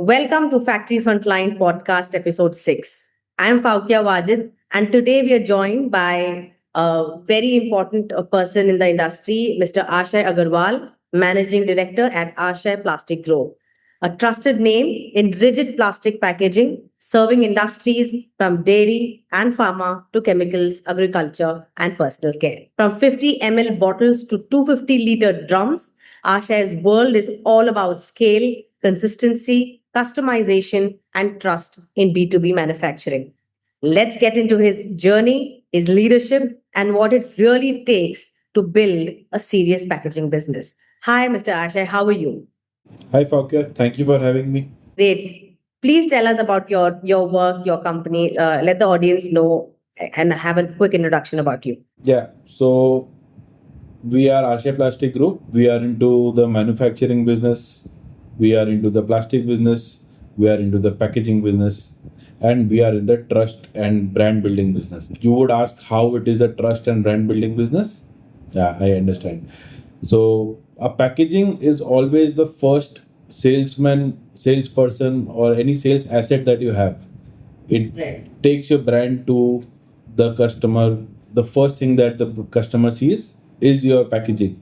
Welcome to Factory Frontline Podcast, Episode 6. I'm Faukia Wajid, and today we are joined by a very important person in the industry, Mr. Ashay Agarwal, Managing Director at Ashay Plastic Grow, a trusted name in rigid plastic packaging, serving industries from dairy and pharma to chemicals, agriculture, and personal care. From 50 ml bottles to 250-liter drums, Ashay's world is all about scale, consistency, customization, and trust in B2B manufacturing. Let's get into his journey, his leadership, and what it really takes to build a serious packaging business. Hi, Mr. Ashay, how are you? Hi, Faukya. Thank you for having me. Great. Please tell us about your work, your company. Let the audience know and have a quick introduction about you. Yeah, so we are Asha Plastic Group. We are into the manufacturing business, we are into the plastic business, we are into the packaging business, and we are in the trust and brand building business. You would ask how it is a trust and brand building business? Yeah, I understand. So, a packaging is always the first salesman, salesperson, or any sales asset that you have. It takes your brand to the customer. The first thing that the customer sees is your packaging.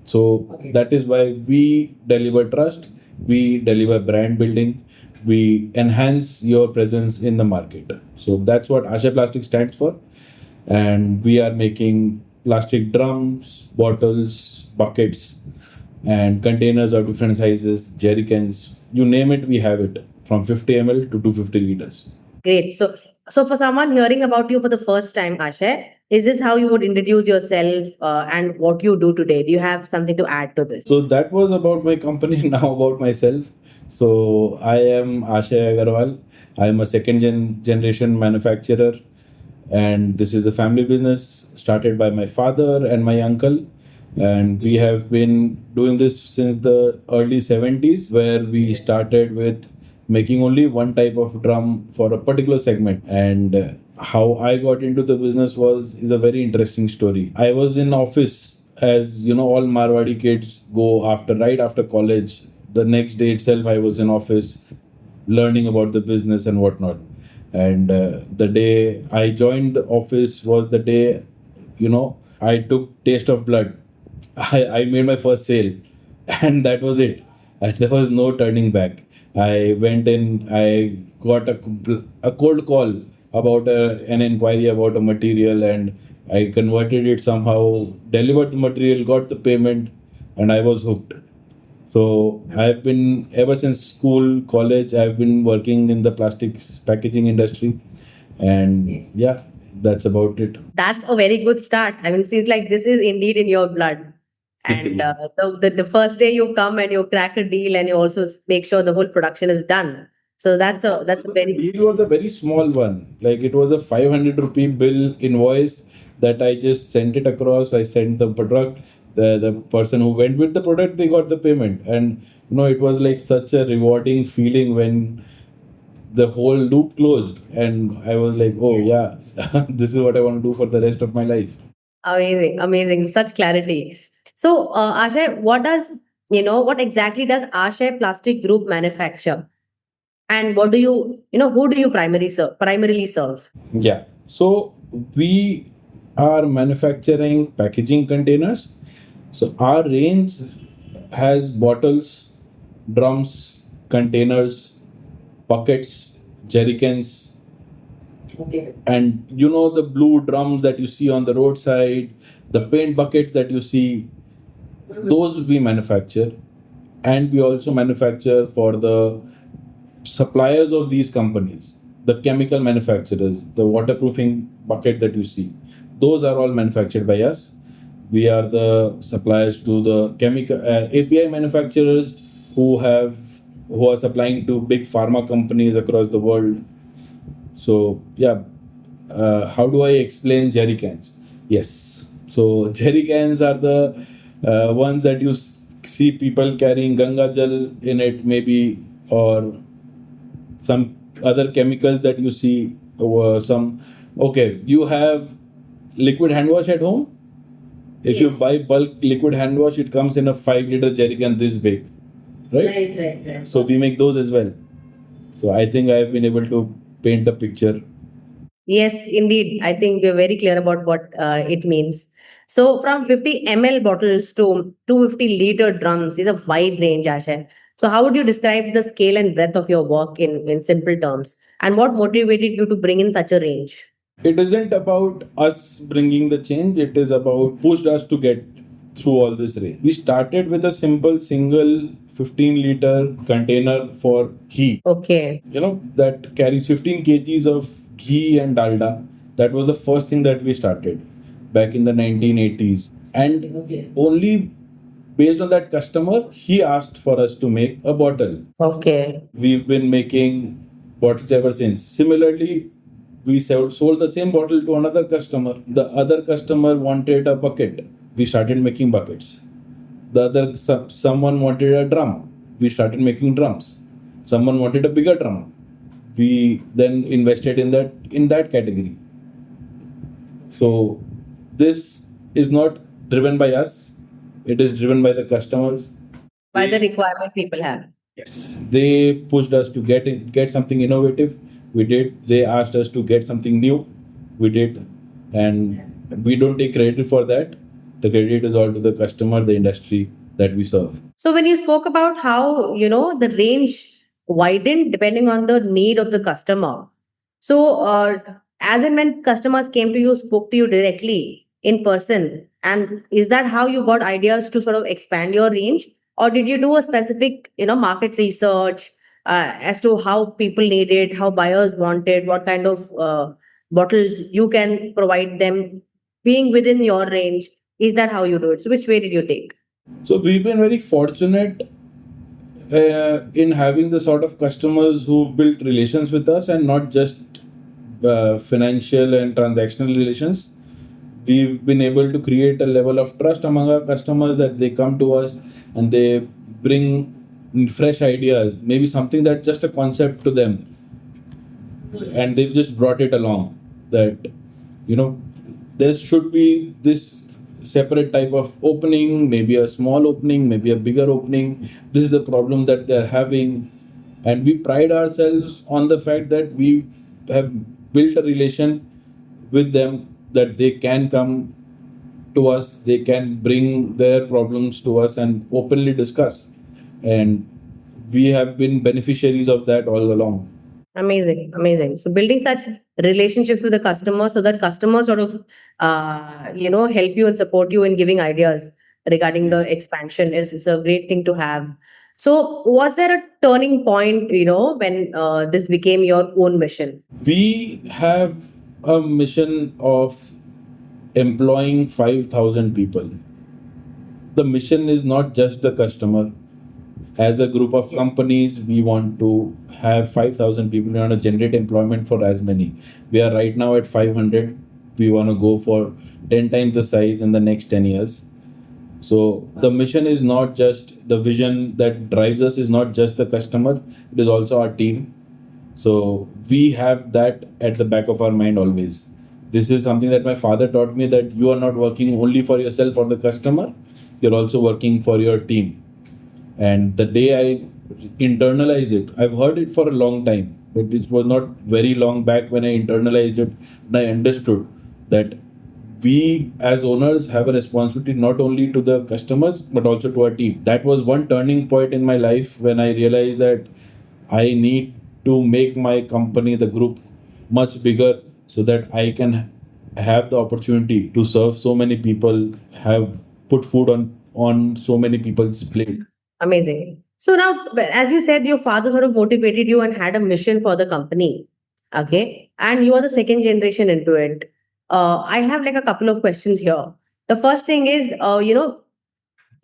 So that is why we deliver trust, we deliver brand building, we enhance your presence in the market. So that's what Asha Plastic stands for. And we are making plastic drums, bottles, buckets, and containers of different sizes, jerry cans, you name it, we have it from 50 ml to 250 liters. Great. So for someone hearing about you for the first time, Ashay, is this how you would introduce yourself and what you do today? Do you have something to add to this? So that was about my company. Now about myself. So I am Ashay Agarwal. I am a generation manufacturer, and this is a family business started by my father and my uncle. And we have been doing this since the early 70s, where we started with making only one type of drum for a particular segment. And how I got into the business was is a very interesting story. I was in office, as you know, all Marwadi kids go after right after college. The next day itself, I was in office learning about the business and whatnot. And the day I joined the office was the day, I took taste of blood. I made my first sale, and that was it. And there was no turning back. I went in, I got a cold call about an inquiry about a material, and I converted it somehow, delivered the material, got the payment, and I was hooked. So I've been ever since school, college. I've been working in the plastics packaging industry, and yeah, that's about it. That's a very good start. I mean, it seems like this is indeed in your blood. And the first day you come and you crack a deal and you also make sure the whole production is done. So that's a The very deal was a very small one. Like it was a 500 rupee bill invoice that I just sent it across. I sent the product. The person who went with the product, they got the payment. And it was like such a rewarding feeling when the whole loop closed. And I was like, oh yeah, this is what I want to do for the rest of my life. amazing, amazing. Such clarity. So, Ashay, what exactly does Ashay Plastic Group manufacture? And what do who do you primarily serve? Yeah. So we are manufacturing packaging containers. So our range has bottles, drums, containers, buckets, jerry cans, Okay. and the blue drums that you see on the roadside, the paint buckets that you see, those we manufacture. And we also manufacture for the suppliers of these companies, the chemical manufacturers, the waterproofing bucket that you see, those are all manufactured by us. We are the suppliers to the chemical API manufacturers who are supplying to big pharma companies across the world. So yeah, how do I explain jerry cans? Yes, so jerry cans are the ones that you see people carrying Ganga Jal in it, maybe, or some other chemicals that you see. Some Okay, you have liquid hand wash at home. If you buy bulk liquid hand wash, it comes in a 5-liter jerry can this big, right? Right, right, right. So we make those as well. So I think I've been able to paint a picture. Yes, indeed. I think we're very clear about what it means. So, from 50 ml bottles to 250-liter drums is a wide range, Ashay. So, how would you describe the scale and breadth of your work in simple terms? And what motivated you to bring in such a range? It isn't about us bringing the change, it is about pushed us to get through all this race. We started with a simple single 15-liter container for ghee, Okay. that carries 15 kgs of ghee and dalda. That was the first thing that we started back in the 1980s. And only based on that customer, he asked for us to make a bottle. Okay. We've been making bottles ever since. Similarly, we sold the same bottle to another customer. The other customer wanted a bucket. We started making buckets. Someone wanted a drum. We started making drums. Someone wanted a bigger drum. We then invested in that category. So this is not driven by us. It is driven by the customers. By the requirement people have. Yes. They pushed us to get something innovative. We did. They asked us to get something new. We did. And we don't take credit for that. The credit is all to the customer, the industry that we serve. So when you spoke about how, the range widened depending on the need of the customer. So as and when customers came to you, spoke to you directly in person, and is that how you got ideas to sort of expand your range? Or did you do a specific, market research as to how people need it, how buyers want it, what kind of bottles you can provide them being within your range? Is that how you do it? So which way did you take? So we've been very fortunate in having the sort of customers who've built relations with us and not just financial and transactional relations. We've been able to create a level of trust among our customers that they come to us and they bring fresh ideas, maybe something that's just a concept to them, and they've just brought it along. That there should be this separate type of opening, maybe a small opening, maybe a bigger opening. This is the problem that they're having, and we pride ourselves on the fact that we have built a relation with them, that they can come to us, they can bring their problems to us and openly discuss. And we have been beneficiaries of that all along. Amazing, amazing. So building such relationships with the customer so that customers sort of, help you and support you in giving ideas regarding the expansion is a great thing to have. So was there a turning point, when this became your own mission? We have a mission of employing 5,000 people. The mission is not just the customer. As a group of companies, we want to have 5,000 people. We want to generate employment for as many. We are right now at 500. We want to go for 10 times the size in the next 10 years. So the mission is not just the vision that drives us, is not just the customer, it is also our team. So we have that at the back of our mind always. This is something that my father taught me, that you are not working only for yourself or the customer, you're also working for your team. And the day I internalized it, I've heard it for a long time, but it was not very long back when I internalized it and I understood that we as owners have a responsibility not only to the customers but also to our team. That was one turning point in my life when I realized that I need to make my company, the group, much bigger so that I can have the opportunity to serve so many people, have put food on so many people's plate. Amazing. So now, as you said, your father sort of motivated you and had a mission for the company. Okay. And you are the second generation into it. I have like a couple of questions here. The first thing is,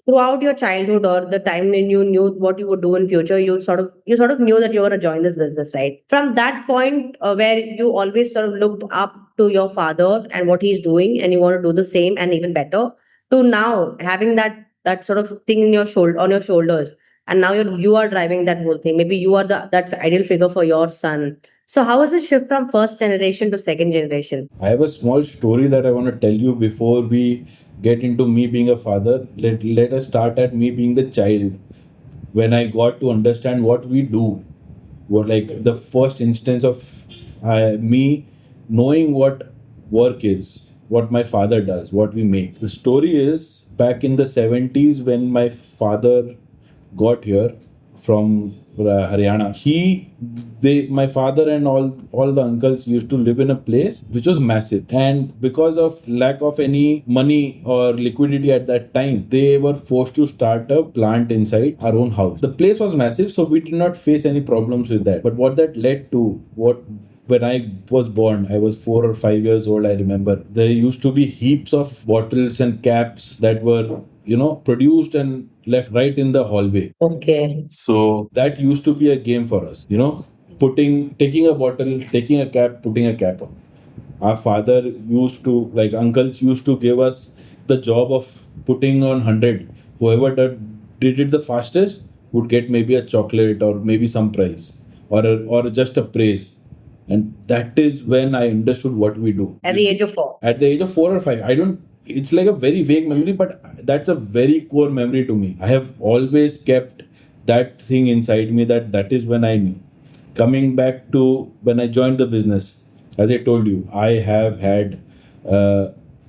throughout your childhood or the time when you knew what you would do in future, you sort of knew that you were going to join this business, right? From that point where you always sort of looked up to your father and what he's doing, and you want to do the same and even better, to now having that sort of thing in your shoulder on your shoulders, and now you are driving that whole thing. Maybe you are that ideal figure for your son. So how was the shift from first generation to second generation? I have a small story that I want to tell you before we get into me being a father. Let us start at me being the child. When I got to understand what we do, What like the first instance of me knowing what work is, what my father does, what we make. The story is back in the 70s when my father got here from Haryana. My father and all the uncles used to live in a place which was massive, and because of lack of any money or liquidity at that time, they were forced to start a plant inside our own house. The place was massive, so we did not face any problems with that. But what that led to, what when I was born, I was 4 or 5 years old. I remember there used to be heaps of bottles and caps that were, produced and left right in the hallway. Okay. So that used to be a game for us, taking a bottle, taking a cap, putting a cap on. Our father used to, like uncles used to give us the job of putting on 100. Whoever did it the fastest would get maybe a chocolate or maybe some prize or just a praise. And that is when I understood what we do. At the age of 4. At the age of 4 or 5, I don't, it's like a very vague memory, but that's a very core memory to me. I have always kept that thing inside me that is when I knew. Coming back to when I joined the business, as I told you, I have had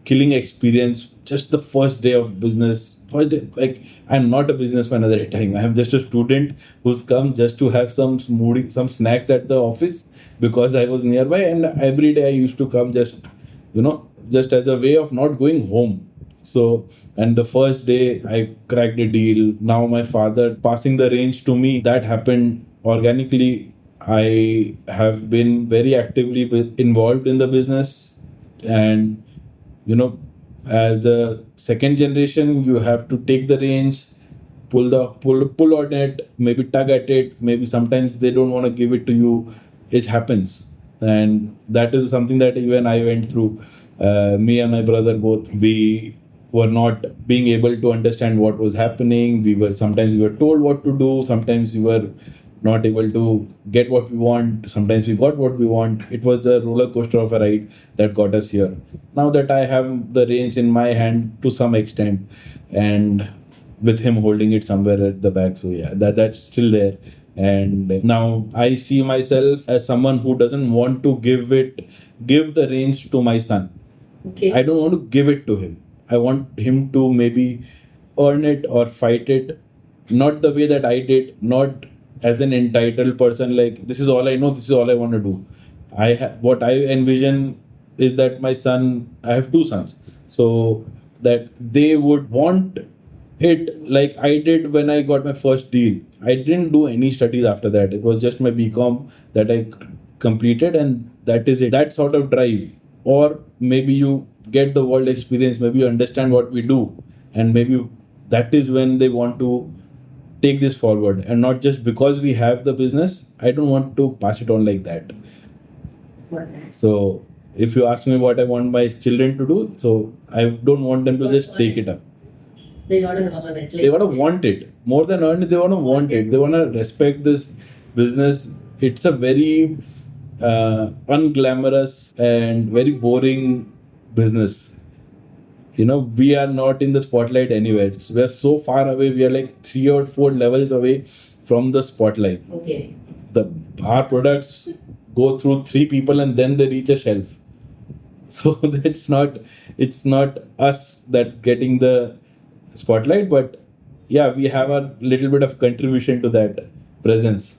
killing experience just the first day of business. First day, like I'm not a businessman at that time. I'm just a student who's come just to have some smoothie, some snacks at the office because I was nearby, and every day I used to come just as a way of not going home. So, and the first day I cracked a deal. Now my father passing the range to me, that happened organically. I have been very actively involved in the business, and as a second generation, you have to take the reins, pull on it, maybe tug at it. Maybe sometimes they don't want to give it to you. It happens, and that is something that even I went through. Me and my brother both, we were not being able to understand what was happening. We were told what to do. Sometimes we were not able to get what we want. Sometimes we got what we want. It was a roller coaster of a ride that got us here. Now that I have the reins in my hand to some extent, and with him holding it somewhere at the back, so yeah, that's still there. And now I see myself as someone who doesn't want to give the reins to my son. Okay. I don't want to give it to him. I want him to maybe earn it or fight it, not the way that I did, not as an entitled person, like this is all I know, this is all I want to do. What I envision is that my son, I have two sons, so that they would want it like I did when I got my first deal. I didn't do any studies after that. It was just my BCom that I completed, and that is it. That sort of drive, or maybe you get the world experience, maybe you understand what we do, and maybe that is when they want to take this forward, and not just because we have the business. I don't want to pass it on like that. So if you ask me what I want my children to do, so I don't want them to just take it up. They gotta earn it. They want to want it more than earn it. They want to want it. They want to respect this business. It's a very unglamorous and very boring business. We are not in the spotlight anywhere. We are so far away. We are like 3 or 4 levels away from the spotlight. Okay. Our products go through 3 people and then they reach a shelf. So it's not us that getting the spotlight, but yeah, we have a little bit of contribution to that presence.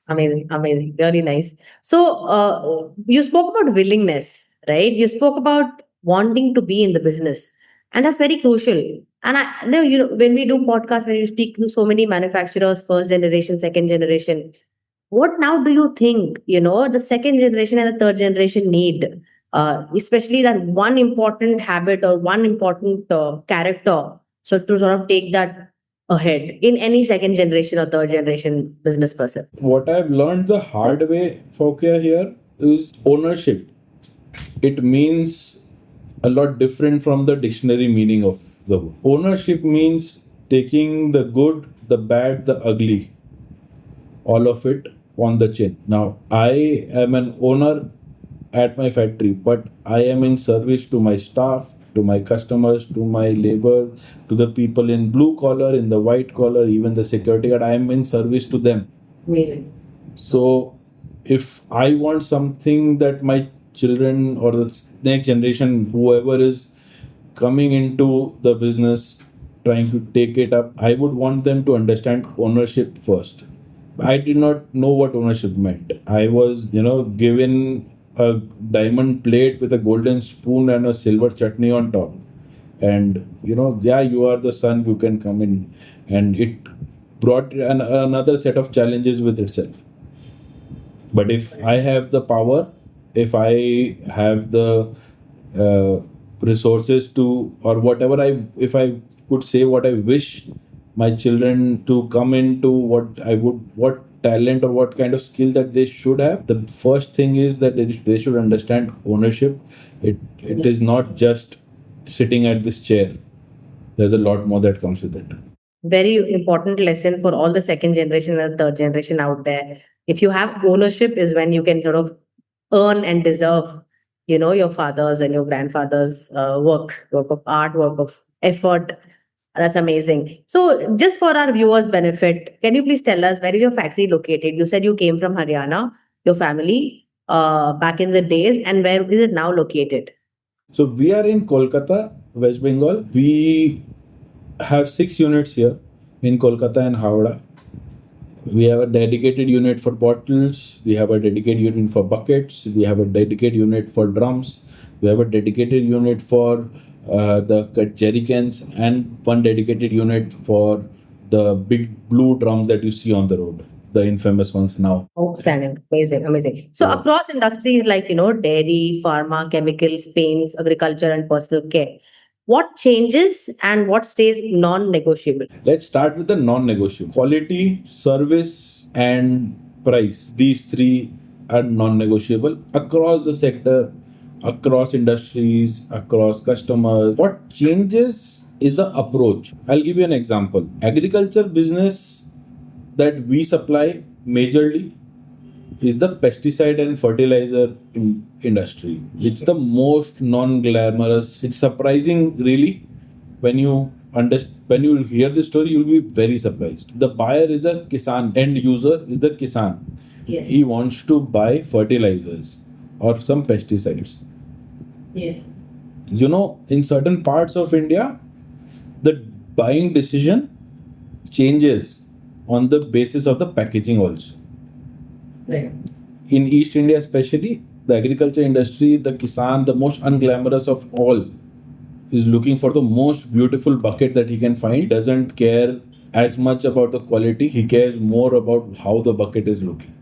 Amazing, amazing, really nice. So, you spoke about willingness, right? You spoke about wanting to be in the business, and that's very crucial. And I know, when we do podcasts, when we speak to so many manufacturers, first generation, second generation, what now do you think, the second generation and the third generation need, especially that one important habit or one important character, so to sort of take that ahead in any second generation or third generation business person? What I've learned the hard way, Fokia, here is ownership. It means a lot different from the dictionary meaning of the word. Ownership means taking the good, the bad, the ugly, all of it on the chin. Now, I am an owner at my factory, but I am in service to my staff, to my customers, to my labor, to the people in blue collar, in the white collar, even the security guard. I am in service to them. Amazing. So if I want something that my children or the next generation, whoever is coming into the business, trying to take it up, I would want them to understand ownership first. I did not know what ownership meant. I was, given a diamond plate with a golden spoon and a silver chutney on top. And, yeah, you are the son, you can come in. And it brought another set of challenges with itself. But if I have the power, if I have the uh, resources to, or whatever if I could say what I wish my children to come into, what talent or what kind of skill that they should have, the first thing is that they should understand ownership. It is not just sitting at this chair. There's a lot more that comes with it. Very important lesson for all the second generation and third generation out there. If you have ownership, is when you can sort of earn and deserve, your father's and your grandfather's work of art, work of effort. That's amazing. So, just for our viewers' benefit, can you please tell us where is your factory located? You said you came from Haryana, your family, back in the days, and where is it now located? So we are in Kolkata, West Bengal. We have 6 units here in Kolkata and Howrah. We have a dedicated unit for bottles. We have a dedicated unit for buckets. We have a dedicated unit for drums. We have a dedicated unit for the jerry cans, and one dedicated unit for the big blue drums that you see on the road, the infamous ones now. Outstanding. Amazing. Amazing. So, Yeah. across industries like, dairy, pharma, chemicals, paints, agriculture, and personal care, what changes and what stays non negotiable? Let's start with the non-negotiable. Quality, service, and price. These three are non-negotiable across the sector, across industries, across customers. What changes is the approach. I'll give you an example. Agriculture business that we supply majorly is the pesticide and fertilizer industry. It's the most non-glamorous. It's surprising, really, when you when you hear this story, you'll be very surprised. The buyer is a kisan, end user is the kisan. Yes. He wants to buy fertilizers or some pesticides. Yes. In certain parts of India, the buying decision changes on the basis of the packaging also. Right. In East India, especially, the agriculture industry, the kisan, the most unglamorous of all, is looking for the most beautiful bucket that he can find. He doesn't care as much about the quality, he cares more about how the bucket is looking.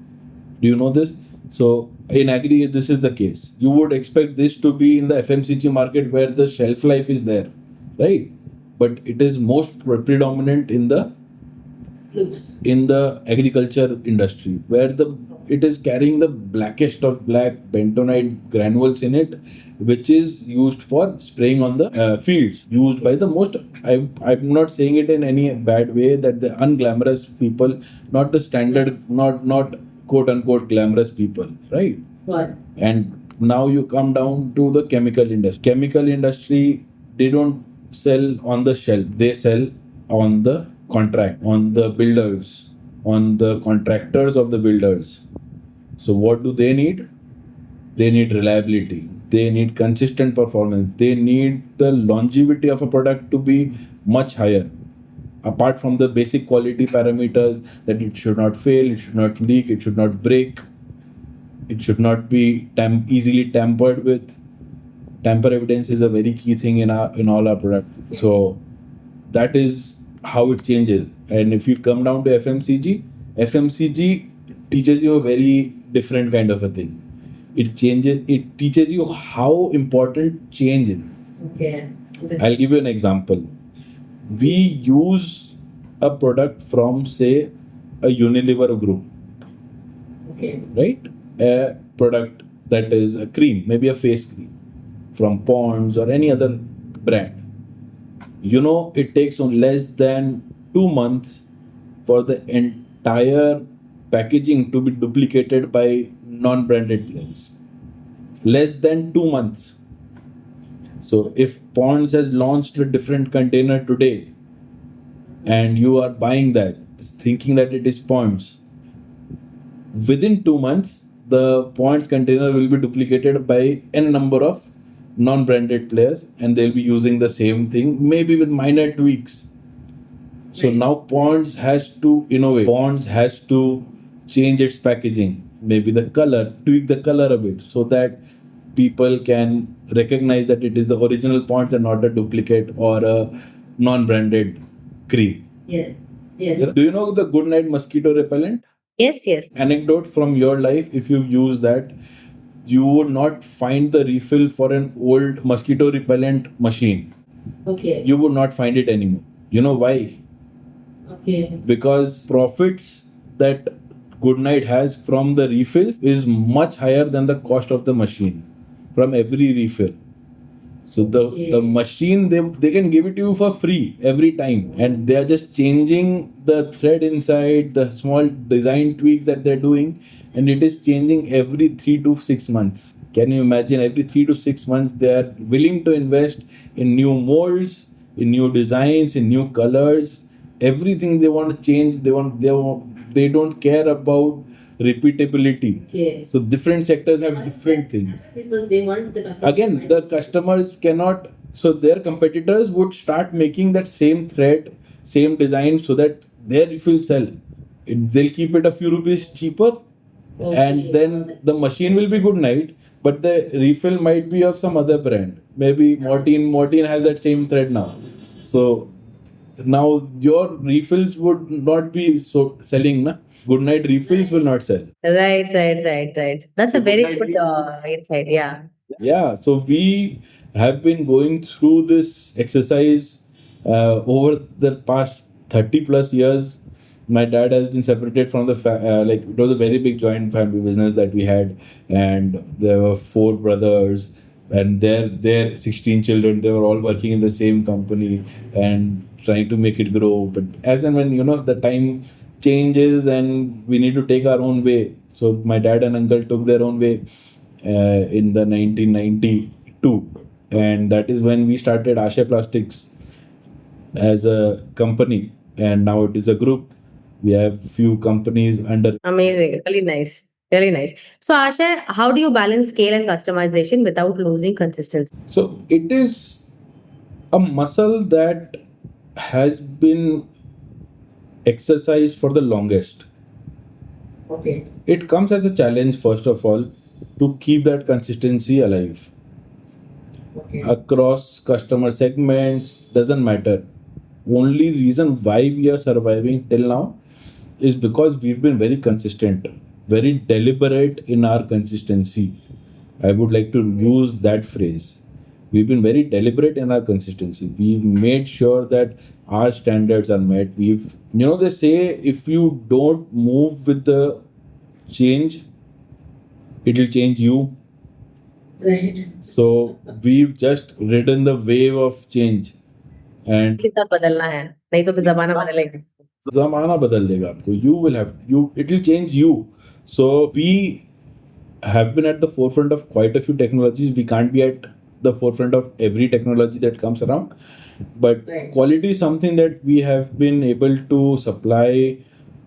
Do you know this? So, in agri, this is the case. You would expect this to be in the FMCG market where the shelf life is there, right? But it is most predominant in the agriculture industry, where it is carrying the blackest of black bentonite granules in it, which is used for spraying on the fields, used by the most, I'm not saying it in any bad way, that the unglamorous people, not the standard, not quote unquote glamorous people, right? What? And now you come down to the chemical industry. Chemical industry, they don't sell on the shelf, they sell on the contract, on the builders, on the contractors of the builders. So what do they need? They need reliability, they need consistent performance, they need the longevity of a product to be much higher. Apart from the basic quality parameters, that it should not fail, it should not leak, it should not break, it should not be easily tampered with. Tamper evidence is a very key thing in all our products. So that is how it changes. And if you come down to FMCG teaches you a very different kind of a thing. It teaches you how important change is. Okay. I'll give you an example. We use a product from, say, a Unilever group. Okay. Right? A product that is a cream, maybe a face cream from Pond's or any other brand. It takes on less than 2 months for the entire packaging to be duplicated by non-branded players. Less than 2 months. So if Pond's has launched a different container today and you are buying that, thinking that it is Pond's, Within 2 months, the points container will be duplicated by n number of non-branded players, and they'll be using the same thing, maybe with minor tweaks. So Right. now Ponds has to innovate. Ponds has to change its packaging, maybe the color, tweak the color a bit, so that people can recognize that it is the original Ponds and not a duplicate or a non-branded cream. Yes. Yes. Do you know the Goodnight mosquito repellent? Yes. Yes. Anecdote from your life: if you use that, you would not find the refill for an old mosquito repellent machine. Okay. You would not find it anymore. You know why? Okay. Because profits that Goodnight has from the refills is much higher than the cost of the machine from every refill. So the machine, they can give it to you for free every time, and they are just changing the thread inside, the small design tweaks that they're doing, and it is changing every 3 to 6 months. Can you imagine? Every 3 to 6 months they are willing to invest in new molds, in new designs, in new colors, everything they want to change. They don't care about repeatability. Okay. So different sectors have different things. Because they want the customer. Again, the customers cannot, so their competitors would start making that same thread, same design, so that their refill sell. They'll keep it a few rupees cheaper, and then the machine will be Goodnight, but the refill might be of some other brand. Maybe Mortine has that same thread now. So now your refills would not be so selling, na? Goodnight refills will not sell. Right. That's a So very Goodnight good insight. Yeah. Yeah, so we have been going through this exercise over the past 30 plus years. My dad has been separated from the like it was a very big joint family business that we had, and there were four brothers and their 16 children. They were all working in the same company and trying to make it grow. But as and when the time changes and we need to take our own way, so my dad and uncle took their own way in the 1992, and that is when we started Asha Plastics as a company, and now it is a group. We have few companies under. Amazing. Really nice. Really nice. So, Asha, how do you balance scale and customization without losing consistency? So it is a muscle that has been exercised for the longest. Okay. It comes as a challenge, first of all, to keep that consistency alive Okay. across customer segments. Doesn't matter. Only reason why we are surviving till now is because we've been very consistent, very deliberate in our consistency. I would like to use that phrase. We've been very deliberate in our consistency. We've made sure that our standards are met. They say if you don't move with the change, it'll change you. Right. So we've just ridden the wave of change, and कितना बदलना है नहीं तो फिर जमाना बदलेगा. ज़माना बदल देगा आपको. It will change you. So we have been at the forefront of quite a few technologies. We can't be at the forefront of every technology that comes around, but Right. quality is something that we have been able to supply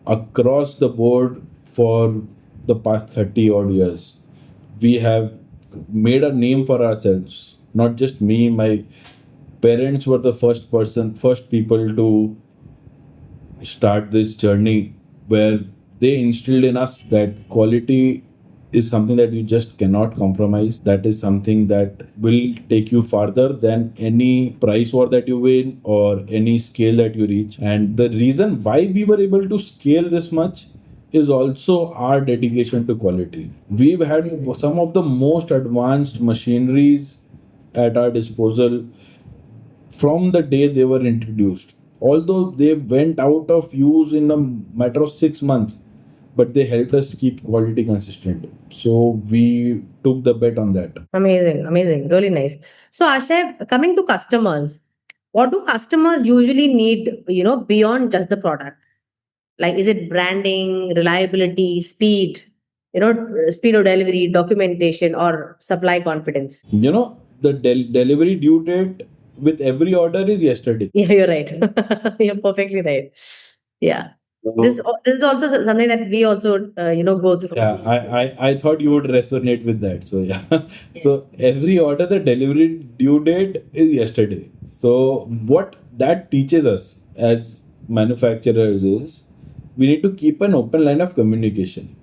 across the board for the past 30 odd years. We have made a name for ourselves. Not just me, my parents were the first people to start this journey where they instilled in us that quality is something that you just cannot compromise. That is something that will take you farther than any price war that you win or any scale that you reach. And the reason why we were able to scale this much is also our dedication to quality. We've had some of the most advanced machineries at our disposal from the day they were introduced. Although they went out of use in a matter of 6 months, but they helped us keep quality consistent. So we took the bet on that. Amazing. Really nice. So, Asha, coming to customers, what do customers usually need, beyond just the product? Like, is it branding, reliability, speed, speed of delivery, documentation, or supply confidence? The delivery due date with every order is yesterday. Yeah, you're right. You're perfectly right. Yeah. This is also something that we also go through. Yeah, I thought you would resonate with that. So yeah. So every order, the delivery due date is yesterday. So what that teaches us as manufacturers is we need to keep an open line of communication.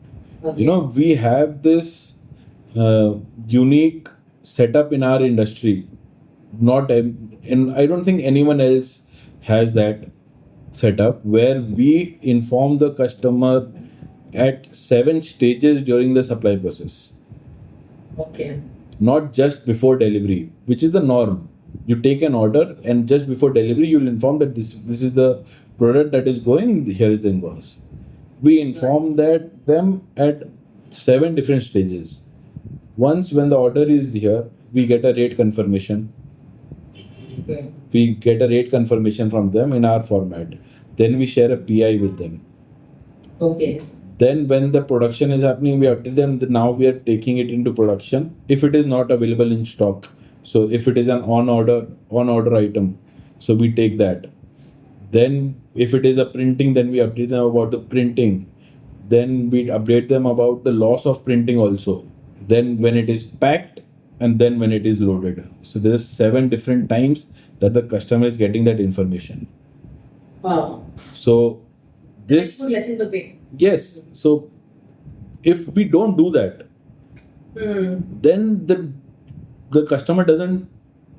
You know, we have this unique setup in our industry. Not and I don't think anyone else has that setup where we inform the customer at 7 stages during the supply process, Okay. not just before delivery, which is the norm. You take an order and just before delivery, you'll inform that this is the product that is going. Here is the invoice. We inform that them at 7 different stages. Once when the order is here, we get a rate confirmation. Okay. We get a rate confirmation from them in our format. Then we share a PI with them. Okay. Then when the production is happening, we update them that now we are taking it into production if it is not available in stock. So if it is an on order item, so we take that. Then if it is a printing, then we update them about the printing. Then we update them about the loss of printing also. Then when it is packed, and then when it is loaded. So there's 7 different times that the customer is getting that information. Wow. So That's this a good lesson to be. yes. So if we don't do that, then the customer doesn't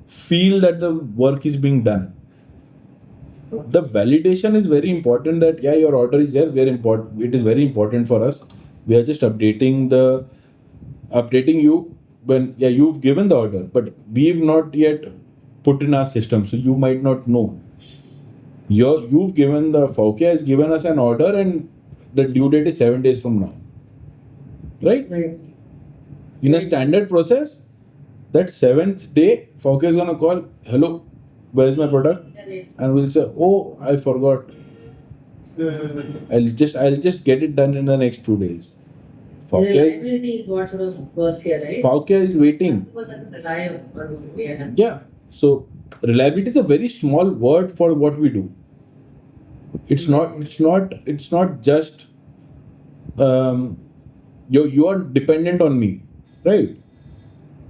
feel that the work is being done. The validation is very important that yeah, your order is there, very important. It is very important for us. We are just updating you when yeah, you've given the order, but we've not yet put in our system, so you might not know. You've given the Faukia has given us an order and the due date is 7 days from now. Right? Right. In a standard process, that 7th day, Faukia is gonna call, hello, where's my product? And we'll say, oh, I forgot. I'll just get it done in the next 2 days. Reliability is what sort of works here, right? Faukia is waiting. Because I rely on yeah. Yeah. So reliability is a very small word for what we do. It's not just you are dependent on me, right?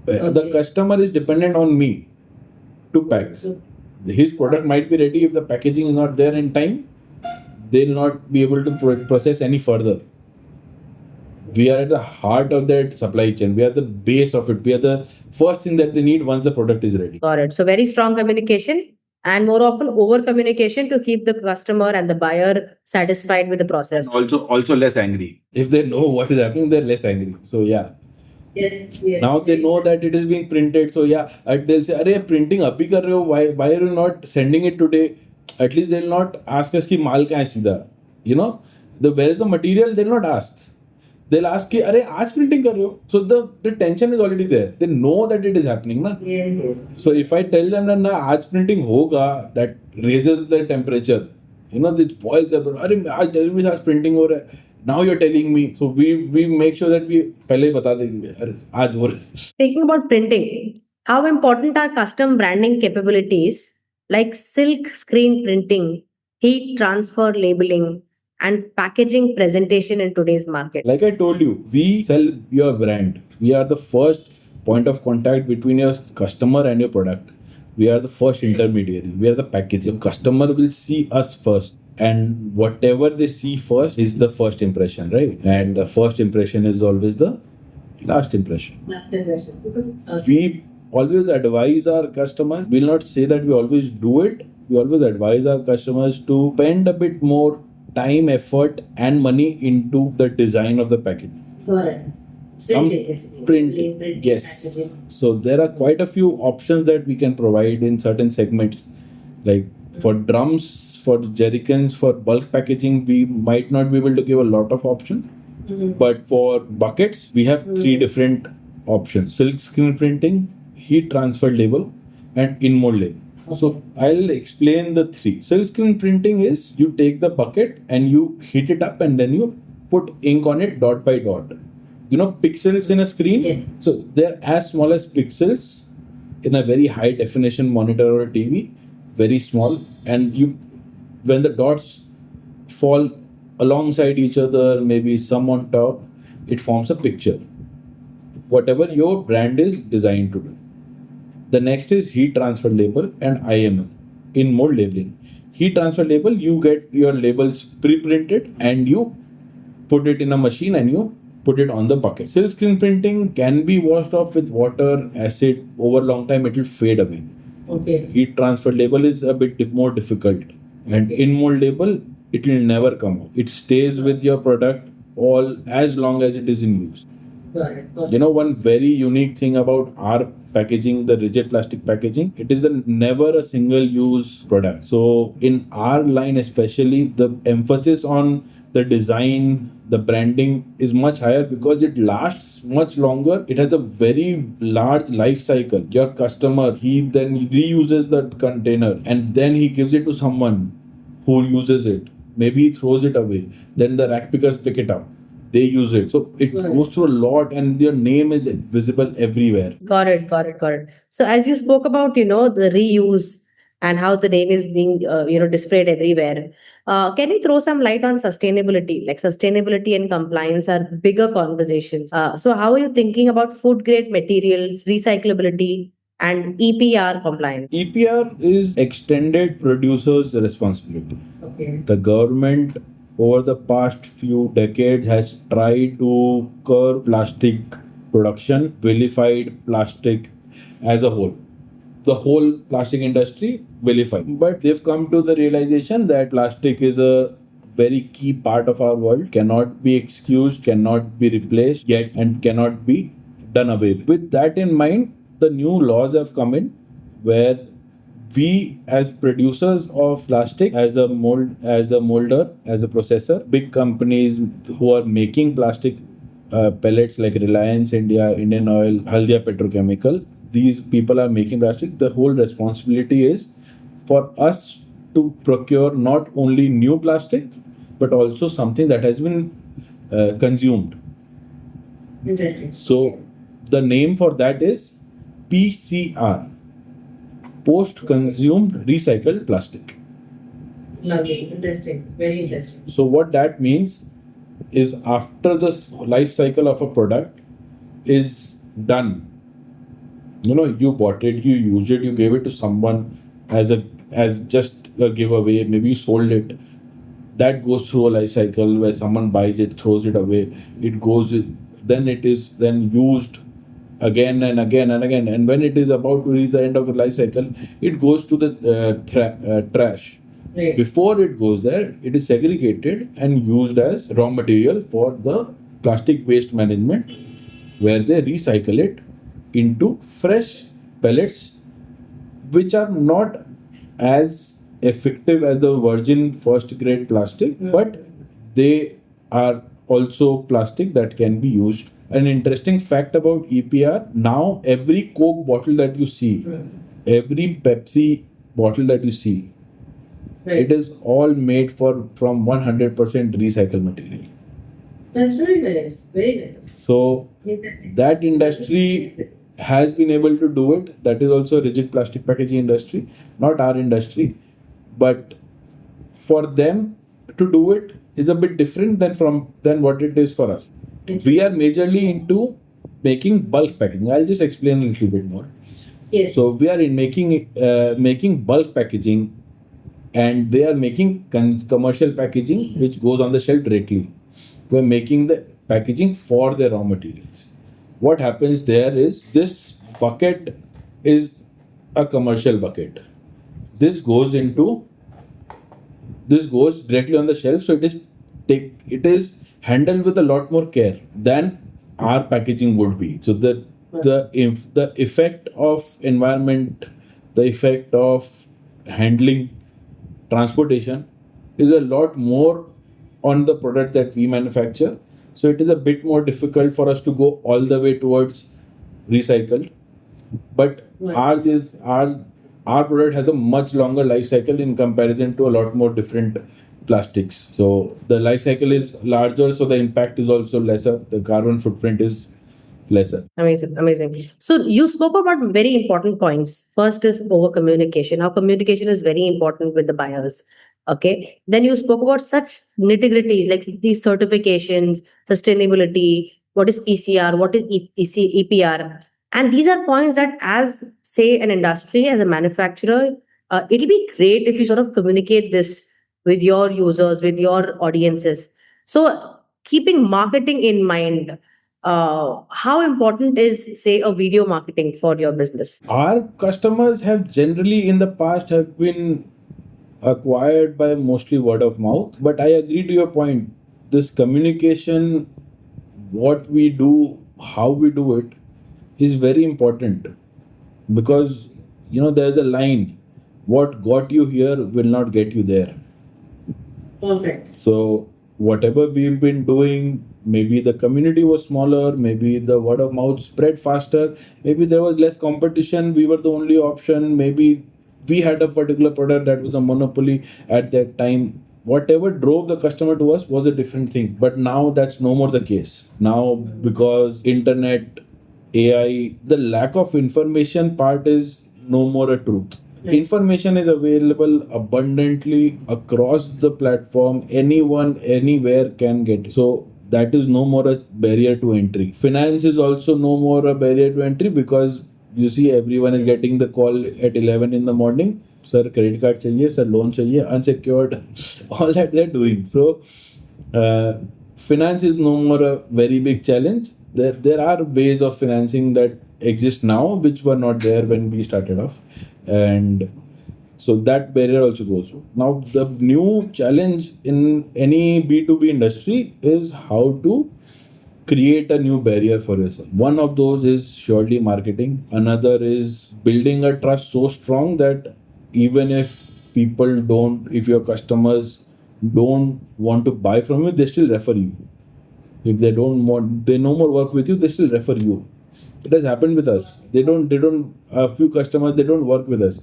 The Okay. customer is dependent on me to pack. His product might be ready. If the packaging is not there in time, they'll not be able to process any further. We are at the heart of that supply chain. We are the base of it. We are the first thing that they need once the product is ready. Got it. So very strong communication and more often over communication to keep the customer and the buyer satisfied with the process. And also less angry. If they know what is happening, they're less angry. So yeah. Yes. Now they know that it is being printed. So yeah, they'll say, "Arey, printing abhi kar rahe ho? Why are you not sending it today?" At least they'll not ask us ki maal kahan hai seedha. You know, where is the material? They'll not ask. They'll ask ki, "Arey, aaj printing kar rahe ho?" So the tension is already there. They know that it is happening, na. Yes. So if I tell them that na aaj printing hoga, that raises the temperature. You know, it boils up. Arey, aaj printing ho raha hai. Now you're telling me. So we make sure that we पहले ही बता देंगे अरे आज हो रहा है. Speaking about printing, how important are custom branding capabilities like silk screen printing, heat transfer labeling, and packaging presentation in today's market? Like I told you, we sell your brand. We are the first point of contact between your customer and your product. We are the first intermediary. We are the package. Your customer will see us first. And whatever they see first is the first impression, right? And the first impression is always the last impression. Last impression. We always advise our customers. We'll not say that we always do it. We always advise our customers to spend a bit more time, effort, and money into the design of the package. Correct. Some print, yes. So there are quite a few options that we can provide in certain segments, like for drums, for jerrycans, for bulk packaging, we might not be able to give a lot of options. But for buckets, we have 3 different options: silk screen printing, heat transfer label, and in-mold label. So I'll explain the 3. Silk screen printing is you take the bucket and you heat it up and then you put ink on it dot by dot. You know pixels in a screen? Yes. So they're as small as pixels in a very high definition monitor or a TV, very small. And when the dots fall alongside each other, maybe some on top, it forms a picture. Whatever your brand is designed to do. The next is heat transfer label and IML in mold labeling. Heat transfer label, you get your labels pre-printed and you put it in a machine and you put it on the bucket. Silk screen printing can be washed off with water, acid. Over a long time, it will fade away. Okay. Heat transfer label is a bit more difficult, and in mold label, it will never come out. It stays with your product all as long as it is in use. Got it. You know, one very unique thing about our packaging, the rigid plastic packaging, it is never a single use product. So in our line especially, the emphasis on the design, the branding is much higher because it lasts much longer. It has a very large life cycle. Your customer, he then reuses that container and then he gives it to someone who uses it. Maybe he throws it away. Then the rack pickers pick it up. They use it. So it Right. goes through a lot and your name is visible everywhere. Got it, got it, got it. So as you spoke about, the reuse and how the name is being, displayed everywhere. Can you throw some light on sustainability? Like sustainability and compliance are bigger conversations. So how are you thinking about food grade materials, recyclability, and EPR compliance? EPR is extended producer's responsibility. Okay. The government over the past few decades has tried to curb plastic production, vilified plastic as a whole. The whole plastic industry vilified. But they've come to the realization that plastic is a very key part of our world, cannot be excused, cannot be replaced yet, and cannot be done away with. With that in mind, the new laws have come in where we as producers of plastic, as a molder, as a processor, big companies who are making plastic pellets like Reliance India, Indian Oil, Haldia Petrochemical, these people are making plastic. The whole responsibility is for us to procure not only new plastic but also something that has been consumed. Interesting. So the name for that is PCR, post-consumed recycled plastic. Lovely. Interesting. Very interesting. So what that means is after the life cycle of a product is done, you bought it, you used it, you gave it to someone as just a giveaway, maybe you sold it. That goes through a life cycle where someone buys it, throws it away. Then it is then used again and again and again. And when it is about to reach the end of the life cycle, it goes to the trash. Right. Before it goes there, it is segregated and used as raw material for the plastic waste management, where they recycle it into fresh pellets, which are not as effective as the virgin first grade plastic, but they are also plastic that can be used. An interesting fact about EPR, now every Coke bottle that you see, every Pepsi bottle that you see, it is all made from 100% recycled material. That's very nice. Very nice. So Interesting. that industry has been able to do it. That is also rigid plastic packaging industry, not our industry. But for them to do it is a bit different than what it is for us. We are majorly into making bulk packaging. I'll just explain a little bit more. Yes. So we are in making bulk packaging, and they are making commercial packaging which goes on the shelf directly. We're making the packaging for their raw materials. What happens there is this bucket is a commercial bucket. This goes directly on the shelf, so it is handled with a lot more care than our packaging would be. So the effect of environment, the effect of handling, transportation is a lot more on the product that we manufacture. So it is a bit more difficult for us to go all the way towards recycled. But our product has a much longer life cycle in comparison to a lot more different plastics. So the life cycle is larger, so the impact is also lesser. The carbon footprint is lesser. Amazing, amazing. So you spoke about very important points. First is over communication. How communication is very important with the buyers. Okay. Then you spoke about such nitty gritties like these certifications, sustainability, what is PCR, what is EPR. And these are points that, as say, an industry, as a manufacturer, it'll be great if you sort of communicate this with your users, with your audiences. So, keeping marketing in mind, how important is, say, a video marketing for your business? Our customers have generally in the past have been acquired by mostly word of mouth. But I agree to your point. This communication, what we do, how we do it, is very important because there's a line. What got you here will not get you there. Perfect. So whatever we've been doing, maybe the community was smaller, maybe the word of mouth spread faster, maybe there was less competition, we were the only option, maybe we had a particular product that was a monopoly at that time. Whatever drove the customer to us was a different thing. But now that's no more the case. Now, because internet, AI, the lack of information part is no more a truth. Information is available abundantly across the platform. Anyone, anywhere can get it. So that is no more a barrier to entry. Finance is also no more a barrier to entry because you see everyone is getting the call at 11 in the morning. Sir, credit card chahiye, sir, loan chahiye, unsecured, all that they're doing. So finance is no more a very big challenge. There are ways of financing that exist now which were not there when we started off, and so that barrier also goes. Now the new challenge in any B2B industry is how to create a new barrier for yourself. One of those is surely marketing. Another is building a trust so strong that even if people don't, if your customers don't want to buy from you, they still refer you. If they don't want, they no more work with you, they still refer you. It has happened with us. They don't, a few customers, they don't work with us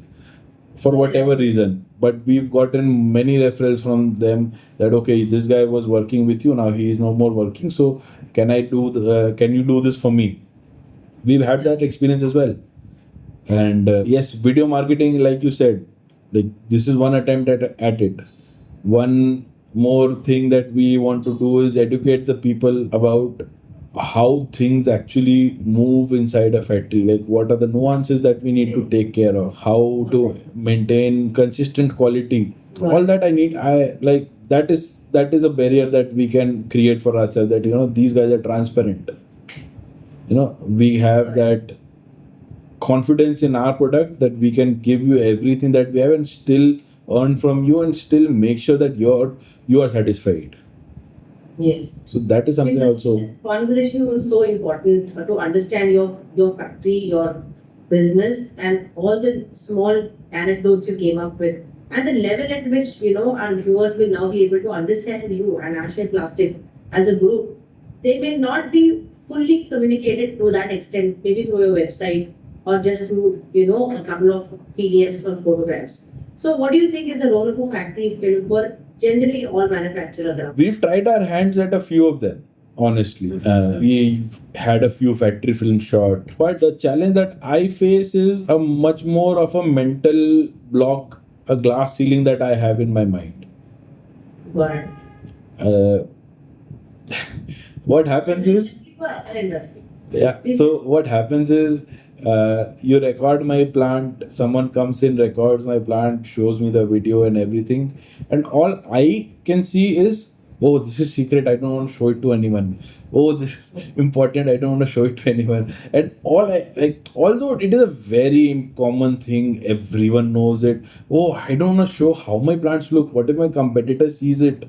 for whatever reason, but we've gotten many referrals from them that okay, this guy was working with you, now he is no more working, so can you do this for me? We've had that experience as well. And yes, video marketing, like you said, like this is one attempt at it. One more thing that we want to do is educate the people about how things actually move inside a factory. Like what are the nuances that we need to take care of, how to maintain consistent quality. All that I like, that is a barrier that we can create for ourselves, that these guys are transparent. We have that confidence in our product that we can give you everything that we have and still earn from you and still make sure that you are satisfied. Yes. So that is something also. Conversation was so important to understand your factory, your business, and all the small anecdotes you came up with, and the level at which our viewers will now be able to understand you and Ashay Plastic as a group. They may not be fully communicated to that extent, maybe through your website or just through a couple of PDFs or photographs. So, what do you think is the role of a factory film for generally all manufacturers around? We've tried our hands at a few of them, honestly. We've had a few factory film shot, but the challenge that I face is a much more of a mental block, a glass ceiling that I have in my mind. Got it. Uh, what happens is, For other industries. yeah, so what happens is, you record my plant, someone comes in, records my plant, shows me the video and everything, and all I can see is, oh, this is secret, I don't want to show it to anyone. Oh, this is important, I don't want to show it to anyone. And although it is a very common thing, everyone knows it. Oh, I don't want to show how my plants look. What if my competitor sees it?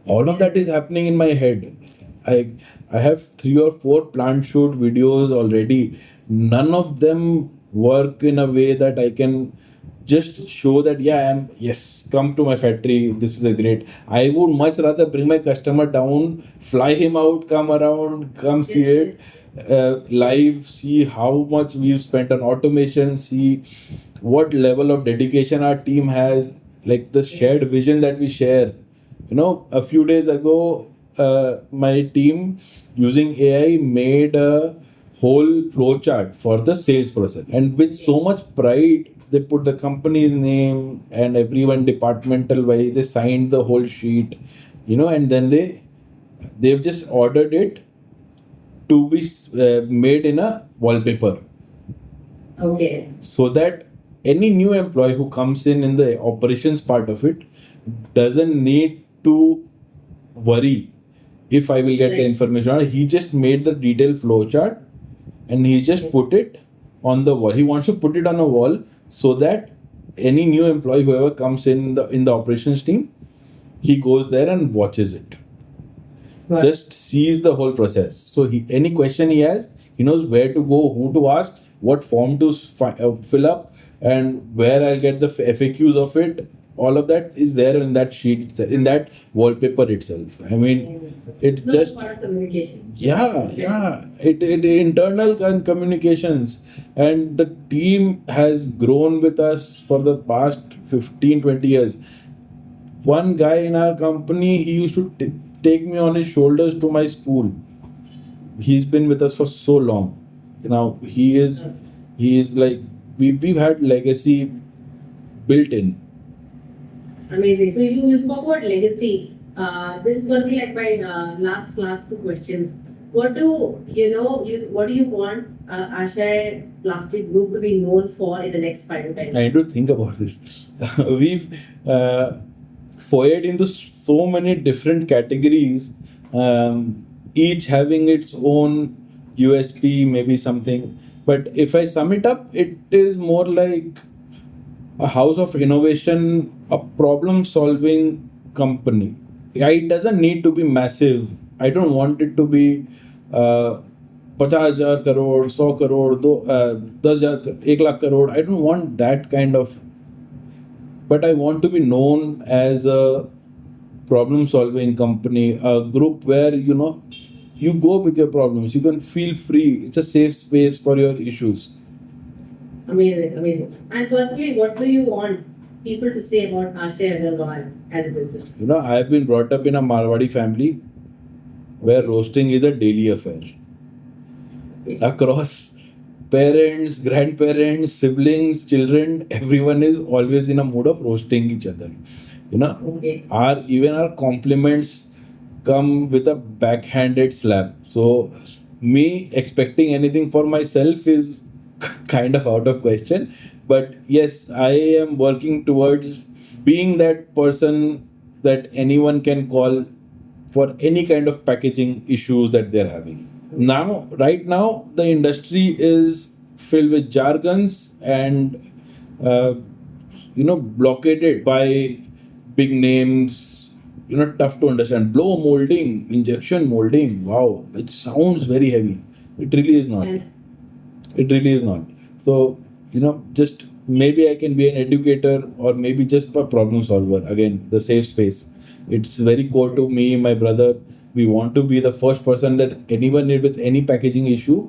All of that is happening in my head. I have 3 or 4 plant shoot videos already. None of them work in a way that I can just show that yes, come to my factory, this is a great. I would much rather bring my customer down, fly him out, come around, come see it live, see how much we've spent on automation, see what level of dedication our team has, like the shared vision that we share. A few days ago, my team using AI made a whole flow chart for the sales process, and with so much pride they put the company's name and everyone departmental wise, they signed the whole sheet, and then they've just ordered it to be made in a wallpaper. Okay. So that any new employee who comes in the operations part of it doesn't need to worry if I will get the Right. information. He just made the detailed flow chart and he just put it on the wall. He wants to put it on a wall so that any new employee, whoever comes in the operations team, he goes there and watches it. Right. Just sees the whole process. So any question he has, he knows where to go, who to ask, what form to fill up, and where I'll get the FAQs of it. All of that is there in that sheet, in that wallpaper itself. I mean, it's So just part of communication. yeah. It internal communications, and the team has grown with us for the past 15-20 years. One guy in our company, he used to take me on his shoulders to my school. He's been with us for so long. Now he is like, we've had legacy built in. Amazing. So you spoke about legacy. This is going to be like my last two questions. What do what do you want Ashay Plastic Group to be known for in the next 5 to 10 years? I need to think about this. We've foyed into so many different categories, each having its own USP, maybe something. But if I sum it up, it is more like a house of innovation, a problem solving company. It doesn't need to be massive. I don't want it to be 50,000 crore, 100 crore, 10,000, 1 lakh crore. I don't want that kind of, but I want to be known as a problem solving company, a group where you go with your problems, you can feel free, it's a safe space for your issues. Amazing, amazing. And personally, what do you want people to say about Ashay Agarwal as a business? I have been brought up in a Marwadi family where roasting is a daily affair. Across parents, grandparents, siblings, children, everyone is always in a mood of roasting each other. Okay. Our compliments come with a backhanded slap. So me expecting anything for myself is kind of out of question. But yes, I am working towards being that person that anyone can call for any kind of packaging issues that they're having. Right now, the industry is filled with jargons and blockaded by big names, tough to understand. Blow molding, injection molding. Wow, it sounds very heavy. It really is not. Yes. It really is not. So, just maybe I can be an educator or maybe just a problem solver. Again, the safe space. It's very core to me, my brother. We want to be the first person that anyone with any packaging issue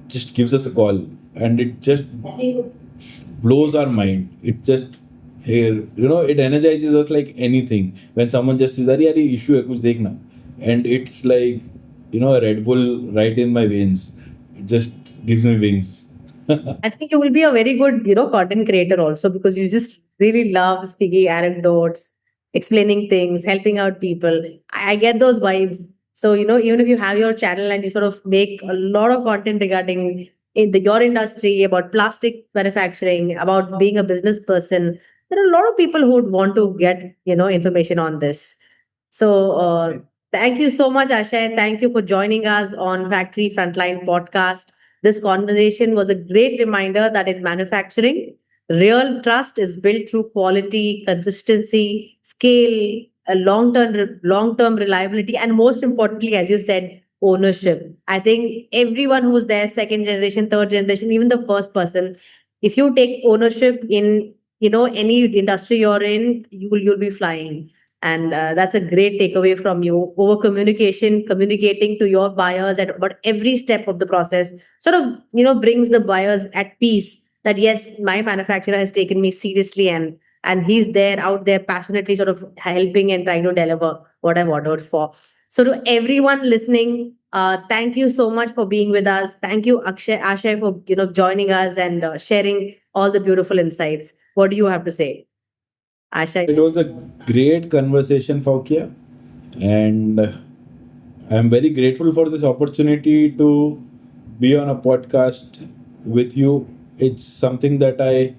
just gives us a call, and it just I think blows our mind. It just it energizes us like anything. When someone just says, "Arey, arey, issue hai, kuch dekhna," and it's like a Red Bull right in my veins. It just gives me wings. I think you will be a very good, content creator also because you just really love speaking anecdotes, explaining things, helping out people. I get those vibes. So, even if you have your channel and you sort of make a lot of content regarding your industry, about plastic manufacturing, about being a business person, there are a lot of people who would want to get, information on this. So, thank you so much, Ashay. Thank you for joining us on Factory Frontline podcast. This conversation was a great reminder that in manufacturing, real trust is built through quality, consistency, scale, a long-term reliability, and most importantly, as you said, ownership. I think everyone who's there, second generation, third generation, even the first person, if you take ownership in any industry you're in, you'll be flying. And that's a great takeaway from you. Over communication, communicating to your buyers at about every step of the process sort of brings the buyers at peace that yes, my manufacturer has taken me seriously, and he's there out there passionately sort of helping and trying to deliver what I've ordered for. So to everyone listening, thank you so much for being with us. Thank you, Ashay, for joining us and sharing all the beautiful insights. What do you have to say, Asha? It was a great conversation, Faukia, and I'm very grateful for this opportunity to be on a podcast with you. It's something that I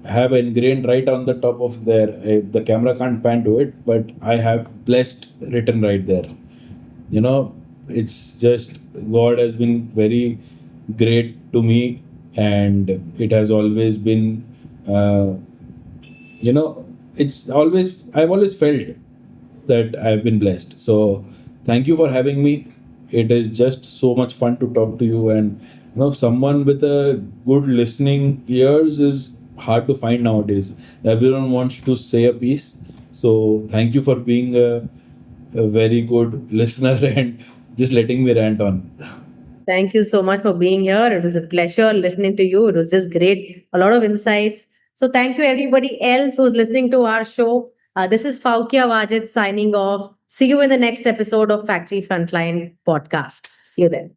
have ingrained right on the top of there. The camera can't pan to it, but I have blessed written right there. You know, it's just God has been very great to me, and it has always been, uh, I've always felt that I've been blessed. So thank you for having me. It is just so much fun to talk to you, and someone with a good listening ears is hard to find nowadays. Everyone wants to say a piece. So thank you for being a very good listener and just letting me rant on. Thank you so much for being here. It was a pleasure listening to you. It was just great. A lot of insights. So thank you everybody else who's listening to our show. This is Faukia Wajid signing off. See you in the next episode of Factory Frontline podcast. See you then.